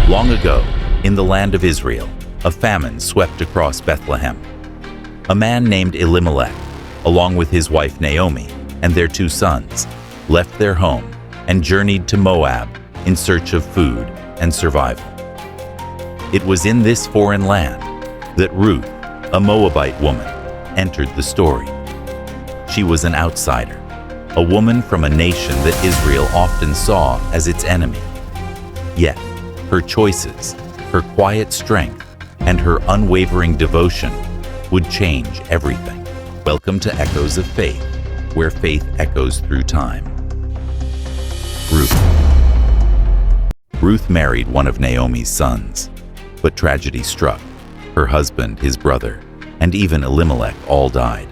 Long ago, in the land of Israel, a famine swept across Bethlehem. A man named Elimelech, along with his wife Naomi and their 2 sons, left their home and journeyed to Moab in search of food and survival. It was in this foreign land that Ruth, a Moabite woman, entered the story. She was an outsider, a woman from a nation that Israel often saw as its enemy. Yet, her choices, her quiet strength, and her unwavering devotion would change everything. Welcome to Echoes of Faith, where faith echoes through time. Ruth married one of Naomi's sons, but tragedy struck. Her husband, his brother, and even Elimelech all died,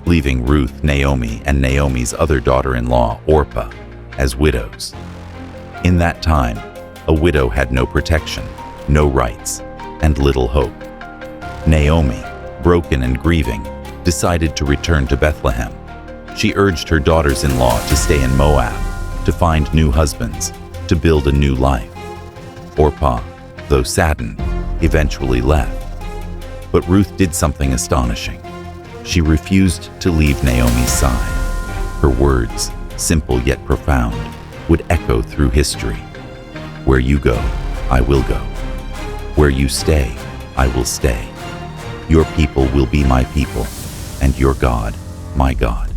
leaving Ruth, Naomi, and Naomi's other daughter-in-law, Orpah, as widows. In that time, a widow had no protection, no rights, and little hope. Naomi, broken and grieving, decided to return to Bethlehem. She urged her daughters-in-law to stay in Moab, to find new husbands, to build a new life. Orpah, though saddened, eventually left. But Ruth did something astonishing. She refused to leave Naomi's side. Her words, simple yet profound, would echo through history. Where you go, I will go. Where you stay, I will stay. Your people will be my people, and your God, my God.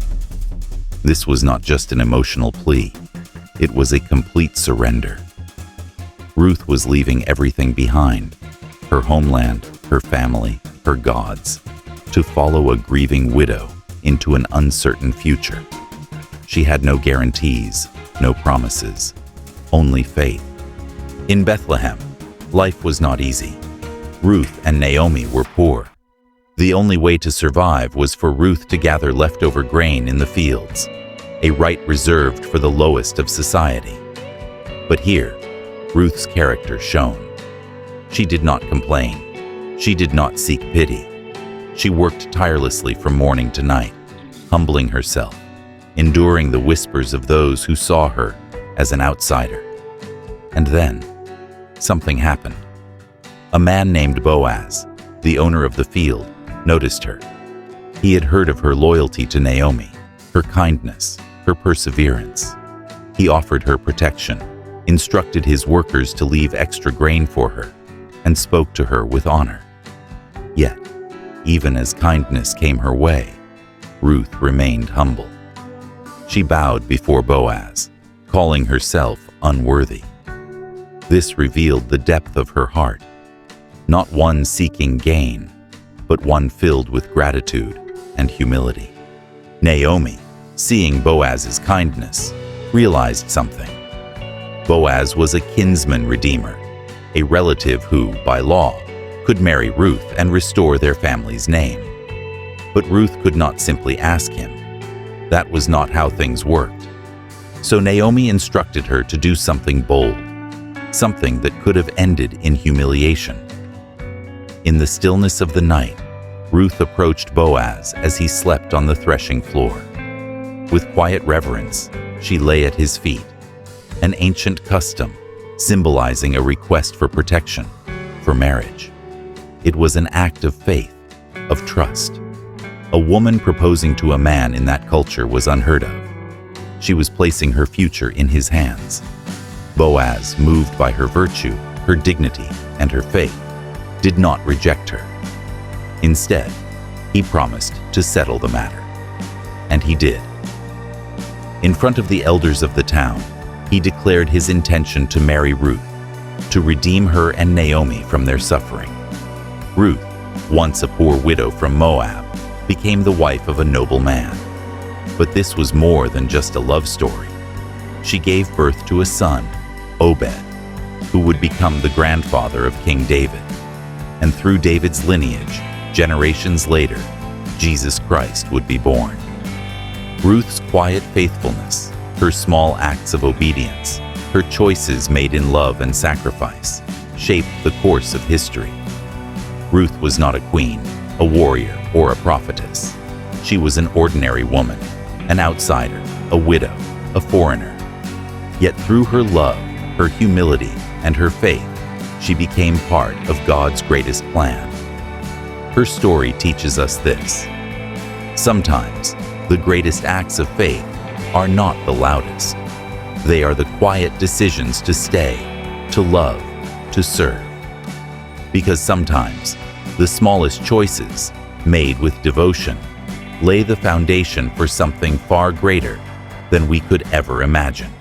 This was not just an emotional plea. It was a complete surrender. Ruth was leaving everything behind, her homeland, her family, her gods, to follow a grieving widow into an uncertain future. She had no guarantees, no promises, only faith. In Bethlehem, life was not easy. Ruth and Naomi were poor. The only way to survive was for Ruth to gather leftover grain in the fields, a right reserved for the lowest of society. But here, Ruth's character shone. She did not complain. She did not seek pity. She worked tirelessly from morning to night, humbling herself, enduring the whispers of those who saw her as an outsider. And then, something happened. A man named Boaz, the owner of the field, noticed her. He had heard of her loyalty to Naomi, her kindness, her perseverance. He offered her protection, instructed his workers to leave extra grain for her, and spoke to her with honor. Yet, even as kindness came her way, Ruth remained humble. She bowed before Boaz, calling herself unworthy. This revealed the depth of her heart, not one seeking gain, but one filled with gratitude and humility. Naomi, seeing Boaz's kindness, realized something. Boaz was a kinsman redeemer, a relative who, by law, could marry Ruth and restore their family's name. But Ruth could not simply ask him. That was not how things worked. So Naomi instructed her to do something bold, something that could have ended in humiliation. In the stillness of the night, Ruth approached Boaz as he slept on the threshing floor. With quiet reverence, she lay at his feet, an ancient custom symbolizing a request for protection, for marriage. It was an act of faith, of trust. A woman proposing to a man in that culture was unheard of. She was placing her future in his hands. Boaz, moved by her virtue, her dignity, and her faith, did not reject her. Instead, he promised to settle the matter. And he did. In front of the elders of the town, he declared his intention to marry Ruth, to redeem her and Naomi from their suffering. Ruth, once a poor widow from Moab, became the wife of a noble man. But this was more than just a love story. She gave birth to a son, Obed, who would become the grandfather of King David. And through David's lineage, generations later, Jesus Christ would be born. Ruth's quiet faithfulness, her small acts of obedience, her choices made in love and sacrifice, shaped the course of history. Ruth was not a queen, a warrior, or a prophetess. She was an ordinary woman, an outsider, a widow, a foreigner. Yet through her love, her humility, and her faith, she became part of God's greatest plan. Her story teaches us this: sometimes the greatest acts of faith are not the loudest. They are the quiet decisions to stay, to love, to serve. Because sometimes the smallest choices, made with devotion, lay the foundation for something far greater than we could ever imagine.